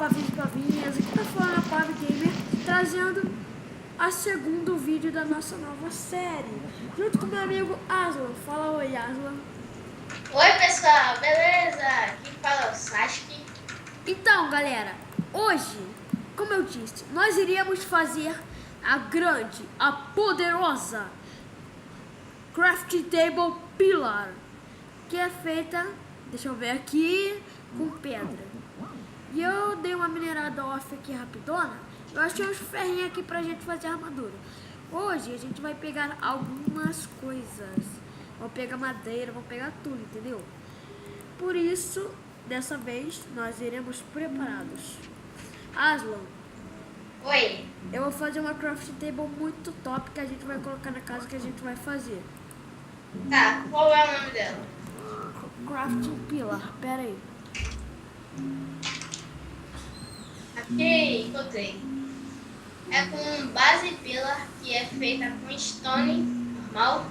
Pavinhos Pavinhas, aqui tá falando a Pav Gamer, trazendo a segundo vídeo da nossa nova série, junto com meu amigo Aslan. Fala oi, Aslan. Oi pessoal, beleza? Aqui fala o Sasuke. Então galera, hoje, como eu disse, nós iríamos fazer a grande, a poderosa Crafting Table Pillar, que é feita, deixa eu ver aqui, com pedra. E eu dei uma minerada off aqui rapidona. Eu achei uns ferrinhos aqui pra gente fazer armadura. Hoje a gente vai pegar algumas coisas. Vamos pegar madeira, vamos pegar tudo, entendeu? Por isso, dessa vez, nós iremos preparados. Aslan, Oi. eu vou fazer uma crafting table muito top que a gente vai colocar na casa que a gente vai fazer. Tá, qual é o nome dela? Crafting Pillar, pera aí. Aqui, encontrei. É com base pillar, que é feita com stone normal.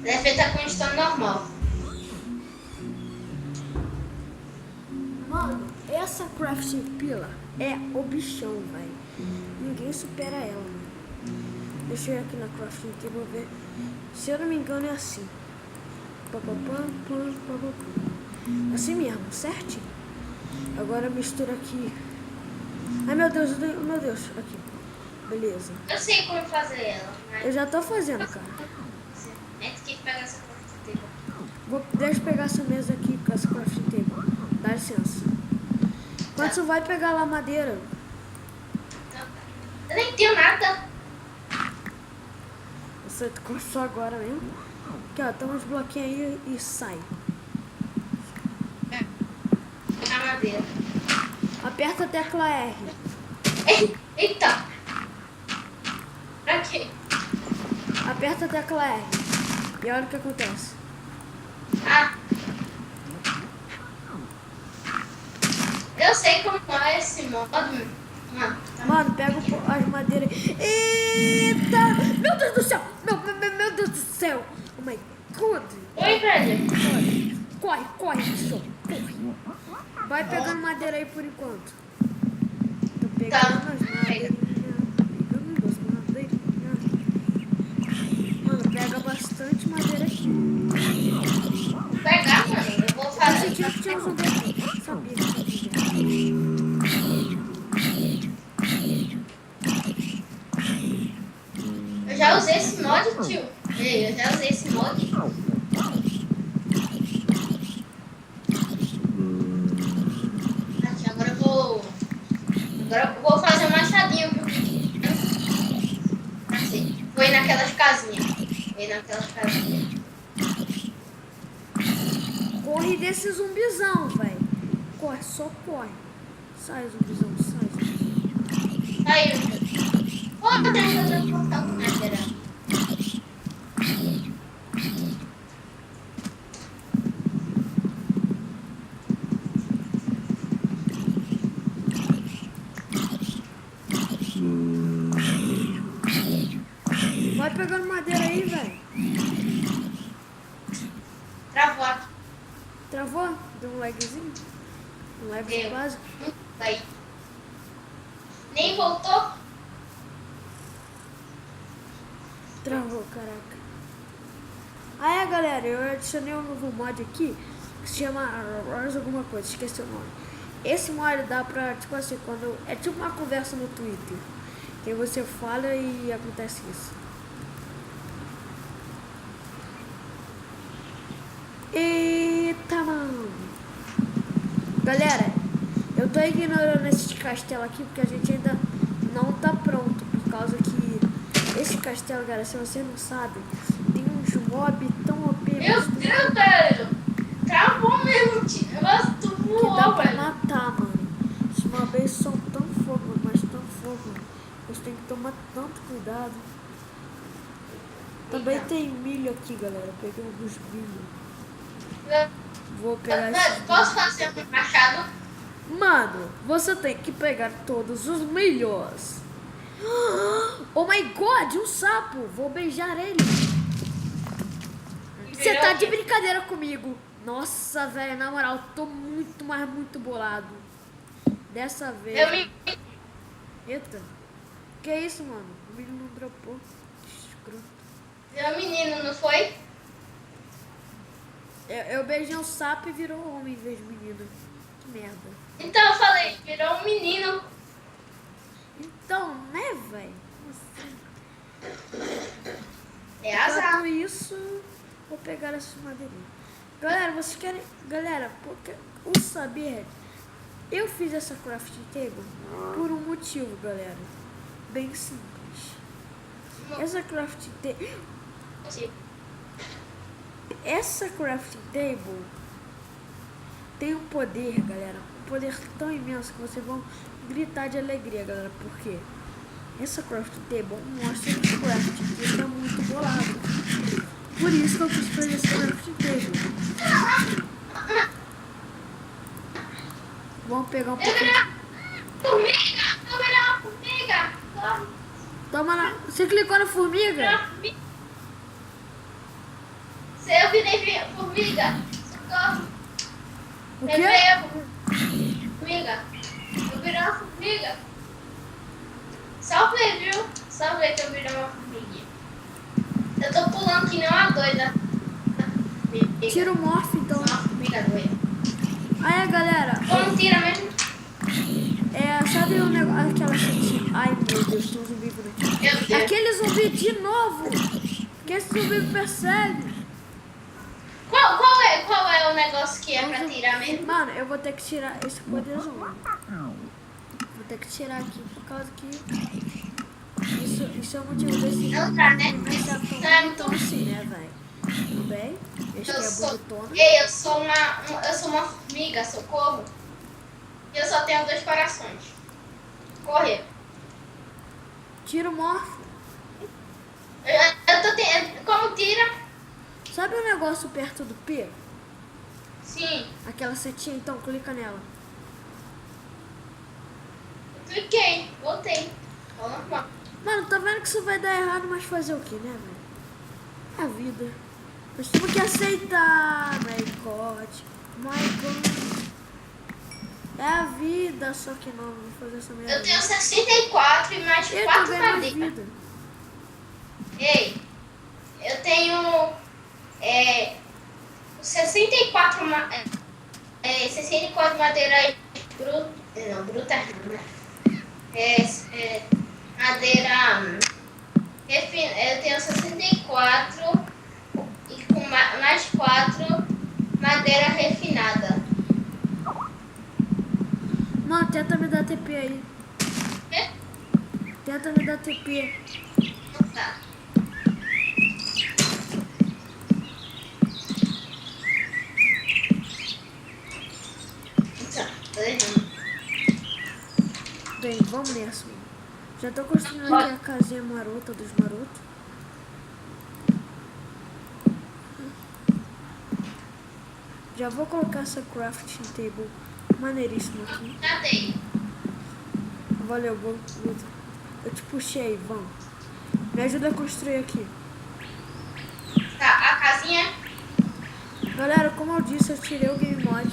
Ela é feita com stone normal. Mano, essa crafting pillar é o bichão, velho. Ninguém supera ela, mano. Deixa eu ir aqui na crafting table ver. Se eu não me engano é assim. Assim mesmo, certinho. Agora mistura aqui. Ai meu Deus, aqui. Beleza. Eu sei como fazer ela, mas Eu já tô fazendo, cara. a gente tem que pegar essa crafting table. Deixa eu pegar essa mesa aqui com essa crafting table. Dá licença. Quando você vai pegar lá a madeira? Então, tá. Eu nem tenho nada. Você começou agora mesmo? Aqui ó, tem uns bloquinhos aí e sai. A madeira. Aperta a tecla R. Eita! Pra quê? Aperta a tecla R. E olha o que acontece. Ah! Eu sei como é esse modo. Mano, pega as madeiras. Eita! Meu Deus do céu! Meu Deus do céu! Oh my god! Oi, velho. Corre, bicho! Corre! Vai pegando madeira aí por enquanto. Tô pegando Tá. as madeiras. Pegando as madeiras. Mano, pega bastante madeira aqui. Vou pegar, mano. Eu vou fazer. Esse dia que tinha um daqui. Sabia que tinha. Eu já usei esse mod, tio. Ei, eu já usei esse mod. Aqui, agora eu vou. Agora eu vou fazer um machadinho. Assim. Foi naquelas casinhas. Corre desse zumbizão, velho. Corre, só corre. Sai, zumbizão, sai. Aí, ó, tem que fazer um portal com madeira. Vai pegando madeira aí, velho. Travou aqui. Travou? Deu um lagzinho? Um lagzinho Deu. básico? Aí. Nem voltou? Travou, caraca. Ah é, galera, eu adicionei um novo mod aqui que se chama Rose alguma coisa, esqueci o nome. Esse mod dá pra, tipo assim, quando... É tipo uma conversa no Twitter. Que você fala e acontece isso. Eita, mano. Galera, eu tô ignorando esse castelo aqui porque a gente ainda não tá pronto. Por causa que esse castelo, galera, se você não sabe, tem uns mob tão OP Meu Deus, velho! Travou mesmo, tio. Negócio tu que voou, dá pra velho. matar, mano. Os mobs são tão fogo, mas tão fogo. Você tem que tomar tanto cuidado. Também Eita. tem milho aqui, galera. Eu peguei alguns milho. Vou pegar Velho, posso fazer um machado? Mano, você tem que pegar todos os milhos. Oh my god, um sapo. Vou beijar ele. Você tá de brincadeira comigo. Nossa, velho, na moral, tô muito, mas muito bolado. Dessa vez. Eu me... Eita. Que isso, mano? O menino não dropou. Escroto. Meu menino, não foi? Eu beijei um sapo e virou homem em vez de menino. Que merda. Então eu falei, virou um menino. Então, né, velho? É azar. Enquanto isso, vou pegar essas madeirinhas. Galera, vocês querem... Galera, porque o saber... Eu fiz essa crafting table por um motivo, galera. Bem simples. Essa crafting table... Essa crafting table tem um poder, galera. Um poder tão imenso que vocês vão gritar de alegria, galera. Por quê? Essa crafting table mostra que o crafting table é muito bolado. Por isso que eu quis fazer essa crafting table. Vamos pegar um pouquinho. Formiga! Eu virei uma formiga! Corre. Toma na... Você clicou na formiga? Se eu virei formiga, socorro. O Eu quê? virei a formiga. Eu virei uma formiga. Só ver, viu? Só ver que eu virei uma formiguinha. Eu tô pulando que nem uma doida. Tira o morph, então. Uma formiga doida. Aí, galera. Como tira mesmo? Sabe o negócio, aquela setinha? Ai, meu Deus, tem um zumbi por aqui. Meu Deus. Aquele zumbi de novo. Que esse zumbi me persegue. Qual é o negócio que é pra tirar mesmo? Mano, eu vou ter que tirar esse poderzão. Vou ter que tirar aqui, por causa que... Isso é o motivo desse... Não tá, né? Não é muito assim, né, velho? Tudo bem? Este é a bonitona. Ei, eu sou uma formiga, socorro. E eu só tenho 2 corações. Correr. Tira o morph. Eu tô tendo. Como tira? Sabe o negócio perto do P? Sim. Aquela setinha, então clica nela. Cliquei. Voltei. Mano, tá vendo que isso vai dar errado, mas fazer o que, né, velho? É a vida. Nós temos que aceitar, Michael. É a vida, só que não, vou fazer essa merda. Eu tenho 64 e mais Eu 4 tô ganhando madeiras. vida. Ei, eu tenho 64 madeiras brutas. Não, brutas não, né? Madeira. Eu tenho 64 e com mais 4 madeira refinada. Mano, tenta me dar TP aí. É? Tenta me dar TP. Tá. Tá, tô errando. Bem, vamos nessa, mano. Já tô construindo aqui a casinha marota dos marotos. Já vou colocar essa crafting table maneiríssima aqui. Já dei. Valeu, eu te puxei, vamos. Me ajuda a construir aqui. Tá, a casinha. Galera, como eu disse, eu tirei o game mod.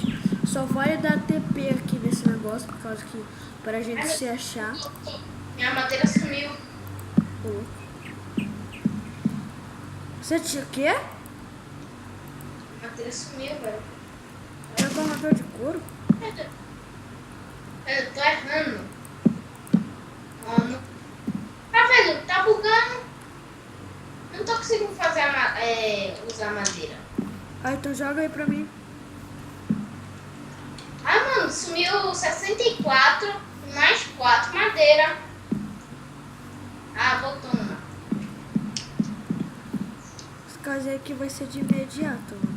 Só vai dar TP aqui nesse negócio, por causa que pra gente se achar. Minha madeira sumiu. Você tinha o quê? A madeira sumiu, velho. Tá com armador de couro? Eu tô errando. Mano. Tá vendo? Tá bugando. Eu não tô conseguindo fazer usar madeira. Ah, então joga aí pra mim. Ah, mano, sumiu 64 mais 4 madeira. Ah, botou uma. Esse caso aqui vai ser de imediato, mano.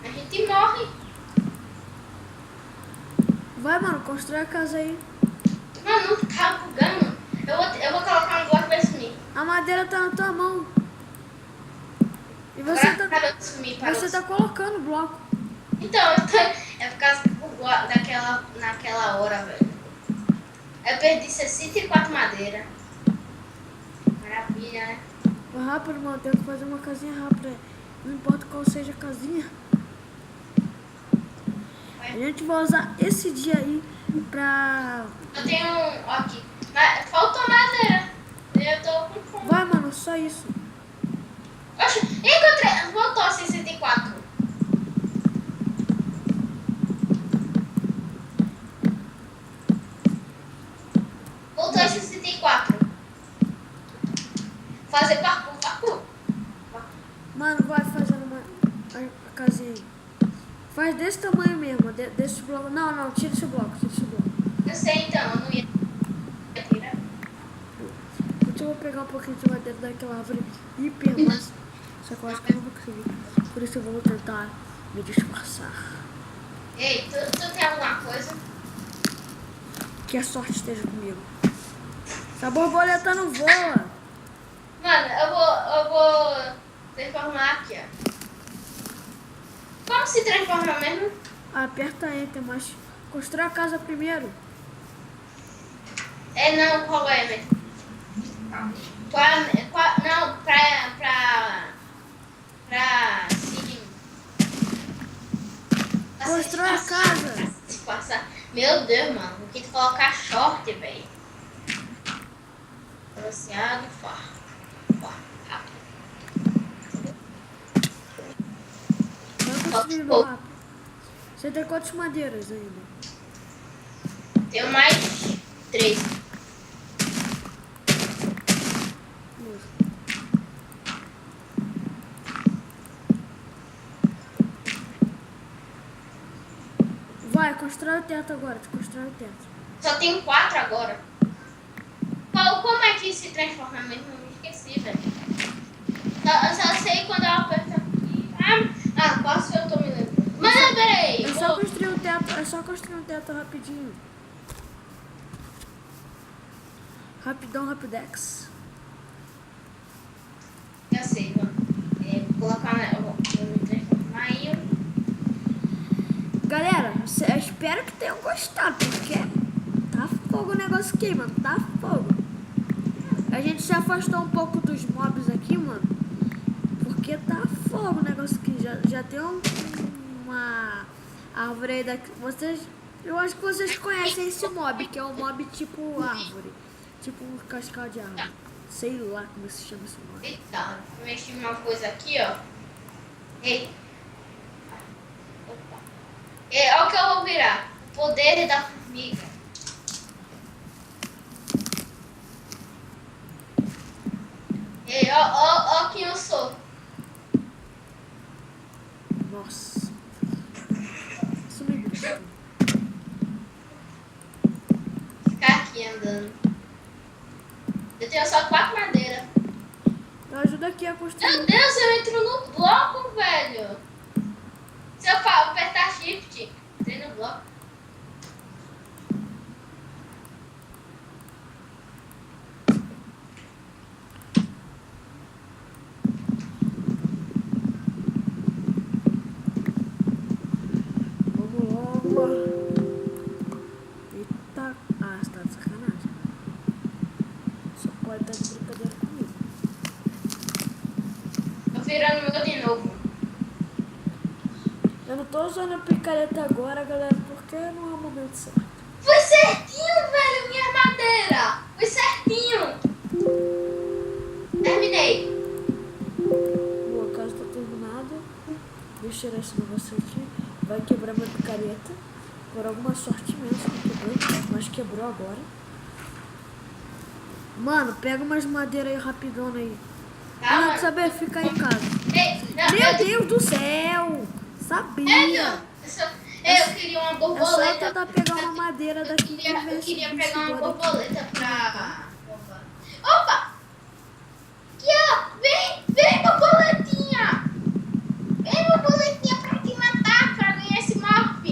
A gente morre. Vai, mano, constrói a casa aí. Mano, não tá bugando. Eu vou colocar um bloco pra sumir. A madeira tá na tua mão. E você Agora parou de sumir, parou você de tá colocando o bloco. Então, é por causa que bugou naquela hora, velho. Eu perdi 64 madeira. Maravilha, né? Vai rápido, mano. Tenho que fazer uma casinha rápida. Não importa qual seja a casinha. A gente vai usar esse dia aí pra... Eu tenho um aqui. Mas faltou madeira. Eu tô com fome. Vai, mano. Só isso. Oxe, encontrei. Voltou a 64. Voltou a 64. Fazer parkour. Mano, vai fazendo a casinha aí. Faz desse tamanho mesmo. Desse bloco. Não. Tira esse bloco. Eu sei então, eu não ia tirar. Eu vou pegar um pouquinho de madeira daquela árvore hiper massa. Só que eu acho que eu não vou conseguir. Por isso eu vou tentar me disfarçar. Ei, tu tem alguma coisa? Que a sorte esteja comigo. Essa borboleta não voa. Mano, eu vou transformar aqui, ó. Como se transforma mesmo? Aperta Enter, mas constrói a casa primeiro. Não, qual é mesmo? Não, pra sim. Constrói a casa. Passar. Meu Deus, mano, vou ter que colocar short, velho. Balanceado, rápido. Vai construindo rápido. Você tem quantas madeiras ainda? Tenho mais 3. Vai, constrói o teto agora. Constrói o teto. Só tenho 4 agora. Como é que se transforma mesmo? Eu me esqueci, velho. Eu só sei quando eu aperto aqui. Posso eu tô me lembrando. Mas não, peraí. É só construir um teto. É só construir um teto rapidinho. Rapidão, rapidex. Eu sei, mano. Vou colocar. Eu vou me transformar aí. Galera, eu espero que tenham gostado, porque tá fogo o negócio aqui, mano. Tá fogo. A gente se afastou um pouco dos mobs aqui, mano. Porque tá fogo o negócio aqui. Já tem uma árvore aí daqui. Eu acho que vocês conhecem esse mob, que é um mob tipo árvore. Tipo um cascal de árvore. Sei lá como se chama esse mob. Eita, mexi uma coisa aqui, ó. Ei. Opa. Olha o que eu vou virar. O poder da formiga. Ó quem eu sou. Nossa. Isso me gusta. Ficar aqui andando. Eu tenho só 4 madeiras. Eu ajudo aqui a construir. Meu Deus, eu entro no bloco, velho. Se eu apertar shift, entrei no bloco. Vamos logo. Eita. Você tá de sacanagem. Só pode estar de brincadeira comigo. Tô virando o meu de novo. Eu não tô usando a picareta agora, galera, porque não é o momento certo. Foi certinho, velho, minha madeira. Foi certinho. Terminei. Boa, a casa tá terminada. Deixa eu tirar esse negócio aqui. Vai quebrar minha picareta. Por alguma sorte mesmo, que quebrou. Mas quebrou agora. Mano, pega umas madeiras aí rapidona aí. Calma. Não saber ficar em casa. Ei, não, Meu Deus do céu! Sabia! Eu queria uma É só borboleta. tentar pegar uma madeira daqui que Eu vê queria se pegar uma segura aqui. borboleta pra... Opa! Aqui, ó! Vem, borboletinha! Vem, borboletinha, pra te matar, pra ganhar esse morph.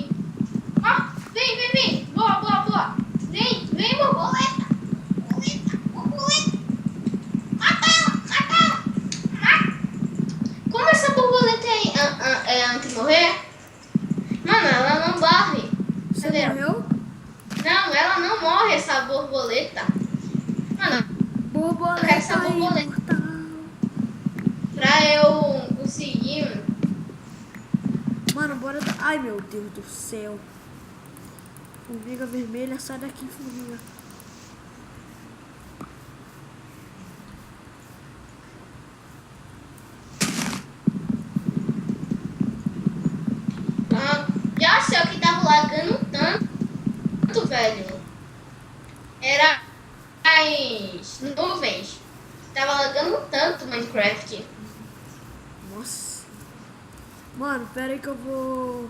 Ó, vem. Boa. Vem, borboleta. Borboleta. Mata ela. Como essa borboleta é antes de morrer? Mano, ela não morre. Você Cadê? morreu? Não, ela não morre, essa borboleta. Mano, eu quero essa Borboleta borboleta. imortal. Ai, meu Deus do céu. Formiga vermelha, sai daqui, formiga. Já sei o que tava lagando tanto, velho. Era as nuvens. Tava lagando tanto Minecraft. Nossa. Mano, pera aí que eu vou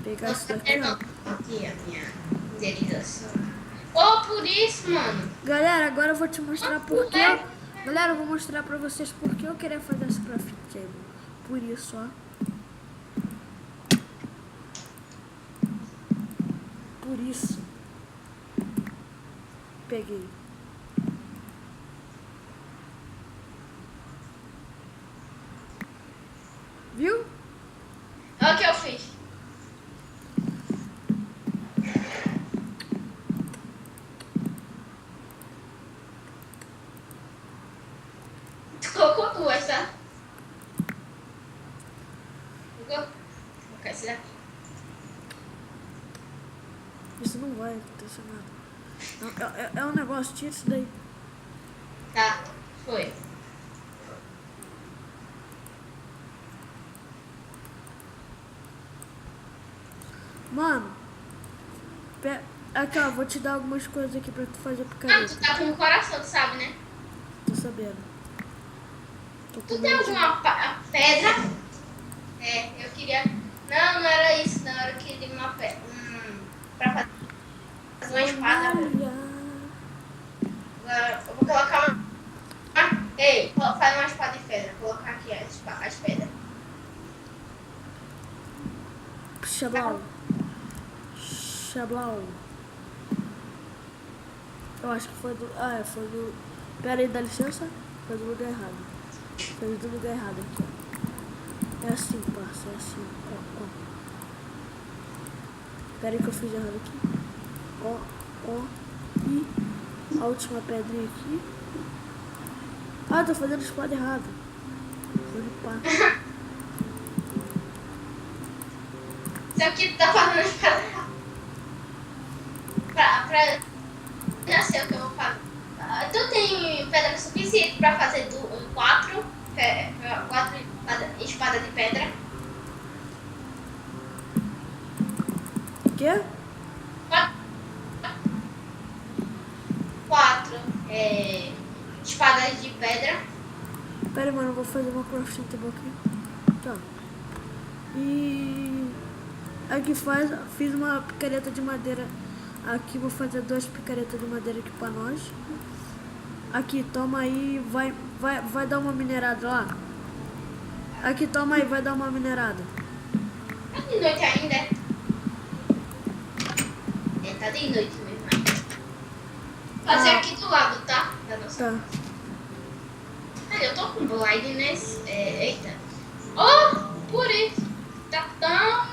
pegar isso daqui, ó. Aqui a minha renderização. Oh, por isso, mano. Galera, agora eu vou te mostrar porque Galera, eu vou mostrar pra vocês porque eu queria fazer esse crafting table. Por isso, ó. Por isso. Peguei. Viu? Olha o que eu fiz. Tu colocou duas, tá? Vou colocar esse daqui. Isso não vai acontecer nada. É um negócio, tira isso daí. Tá, foi. Mano, aqui ó, vou te dar algumas coisas aqui pra tu fazer Ah, picareta. tu tá com o coração, tu sabe, né? Tô sabendo. Tô Tu com tem medo de- alguma pedra? É, eu queria... Não era isso, não. Eu queria uma pedra. Pra fazer uma espada. Olha. Agora, eu vou colocar uma... Ei, faz uma espada de pedra. Vou colocar aqui as pedras. Xablau. Xablau. Eu acho que foi do... Ah, foi do... Pera aí, dá licença. Foi do lugar errado. Foi do lugar errado aqui, ó. É assim, parça. É assim. Ó. Pera aí que eu fiz errado aqui. Ó. E a última pedrinha aqui. Ah, tô fazendo espada errado. Vou limpar. Isso aqui tá fazendo a espada errada. Já sei o que eu vou fazer. Tu tem pedra suficiente pra fazer quatro espadas de pedra? O quê? Quatro espadas de pedra. Pera aí, mano, eu vou fazer uma crafting table aqui. Tá. E... Aqui fiz uma picareta de madeira. Aqui vou fazer 2 picaretas de madeira aqui pra nós. Aqui, toma aí, vai dar uma minerada lá. Aqui, toma aí, vai dar uma minerada. Tá de noite ainda? Tá de noite mesmo. Fazer aqui do lado, tá? Da nossa. Tá. Olha, eu tô com blindness. Eita. Oh, por isso. Tá tão...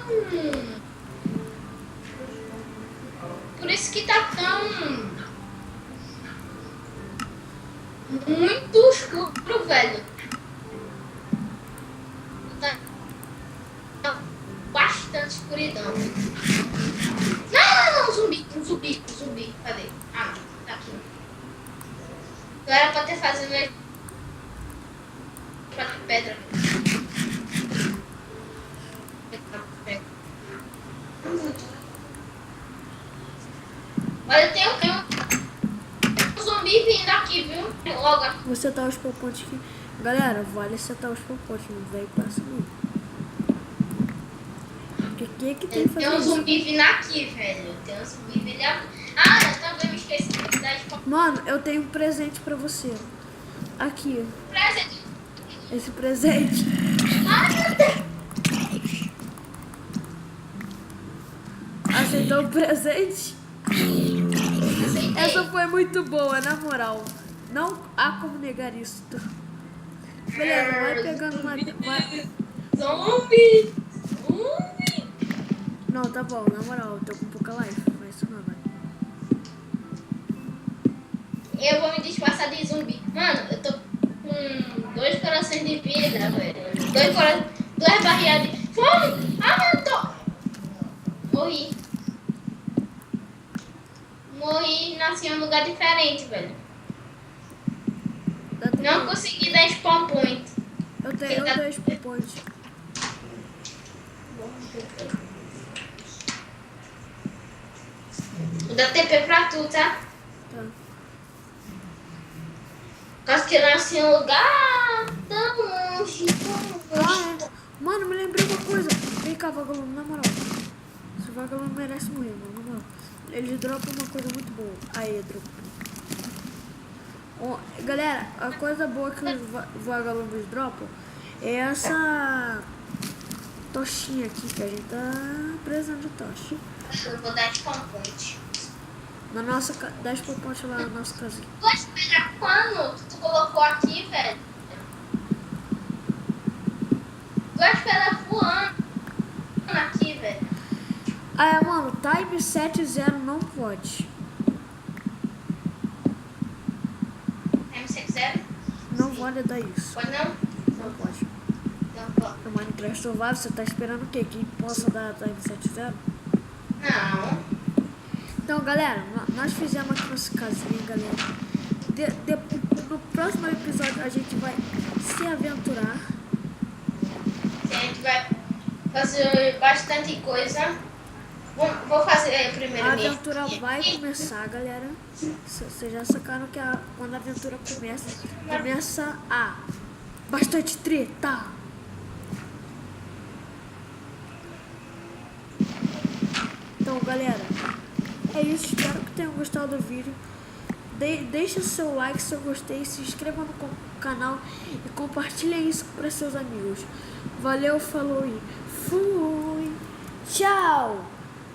Por isso que tá tão... muito escuro, velho. Tá bastante escuridão. Não, um zumbi. Cadê? Ah, não, tá aqui. Não era pra ter fazendo pedra. Olha, tem um zumbi vindo aqui, viu? Logo aqui. Vou setar os popontes aqui. Galera, vale setar os popontes, não vem com essa não. Porque quem é que tem que fazer Tem um isso? zumbi vindo aqui, velho. Tem um zumbi vindo aqui. Ah, eu também me esqueci de dar de Mano, eu tenho um presente pra você. Aqui, presente. esse presente. Ai, meu Deus. Aceitou o presente? Aceitei. Essa foi muito boa, na moral. Não há como negar isso. Beleza, vai pegando uma... Zumbi. Não, tá bom, na moral, eu tô com pouca life. Mas isso não vai. Eu vou me disfarçar de zumbi. Mano, eu tô com 2 corações de vida, velho. 2 barrinhas de fome. Ah, eu tô... nasci em um lugar diferente, velho. Dá Não tempo. consegui dar spawn point. Eu tenho spawn point. Vou dar TP pra tu, tá? Tá. Caso que eu nasci em um lugar tão longe, tão longe. Mano, me lembrei uma coisa. Vem cá, vagalume, na moral. Esse vagalume merece morrer, mano, na moral. Ele dropa uma coisa muito boa. Aí, dropou. Galera, a coisa boa que os vagalumes dropam é essa tochinha aqui, que a gente tá precisando de tocha. Eu vou dar spawn point. Na nossa, 10 por ponte lá na nossa casinha. Tu vai esperar quando tu colocou aqui, velho? Tu vai esperar voando aqui, velho. Ah, mano, Type 70 não pode. M60? Não pode dar isso. Pode não? Não pode. Então, pô. No Minecraft Survival, você tá esperando o quê? Que possa dar Type 70? Não. Então, galera, nós fizemos aqui nossa casinha, galera. No próximo episódio a gente vai se aventurar. A gente vai fazer bastante coisa. Vou fazer primeiro A minha. aventura vai começar, galera. Vocês já sacaram que quando a aventura começa a bastante treta. Então, galera, é isso. Espero que tenham gostado do vídeo. Deixe seu like se eu gostei, se inscreva no canal e compartilhe isso para seus amigos. Valeu, falou e fui! Tchau!